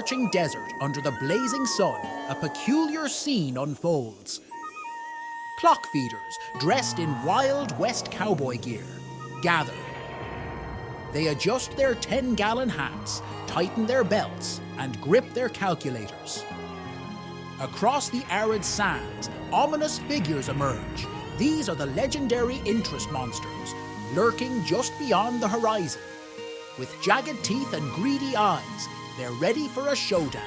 scorching desert under the blazing sun, a peculiar scene unfolds. Clock feeders, dressed in Wild West cowboy gear, gather. They adjust their 10-gallon hats, tighten their belts, and grip their calculators. Across the arid sands, ominous figures emerge. These are the legendary interest monsters, lurking just beyond the horizon. With jagged teeth and greedy eyes, they're ready for a showdown.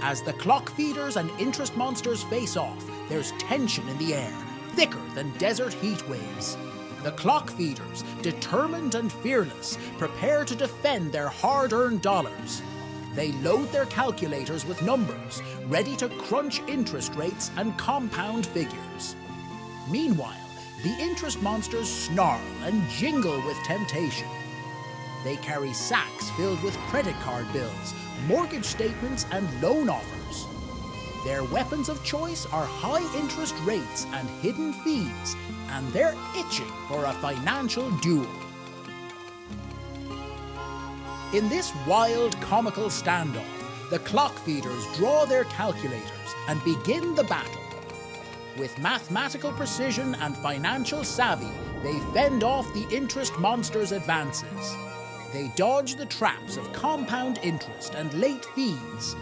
As the clock feeders and interest monsters face off, there's tension in the air, thicker than desert heat waves. The clock feeders, determined and fearless, prepare to defend their hard-earned dollars. They load their calculators with numbers, ready to crunch interest rates and compound figures. Meanwhile, the interest monsters snarl and jingle with temptation. They carry sacks filled with credit card bills, mortgage statements, and loan offers. Their weapons of choice are high interest rates and hidden fees, and they're itching for a financial duel. In this wild, comical standoff, the clock feeders draw their calculators and begin the battle. With mathematical precision and financial savvy, they fend off the interest monsters' advances. They dodge the traps of compound interest and late fees,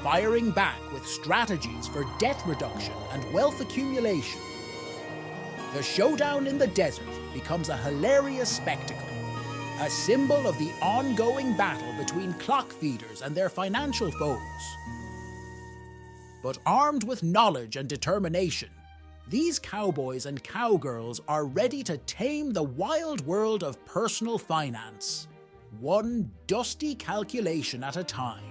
firing back with strategies for debt reduction and wealth accumulation. The showdown in the desert becomes a hilarious spectacle, a symbol of the ongoing battle between clock feeders and their financial foes. But armed with knowledge and determination, these cowboys and cowgirls are ready to tame the wild world of personal finance, one dusty calculation at a time.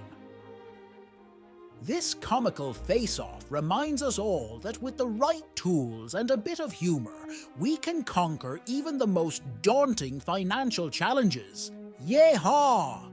This comical face-off reminds us all that with the right tools and a bit of humor, we can conquer even the most daunting financial challenges. Yeehaw!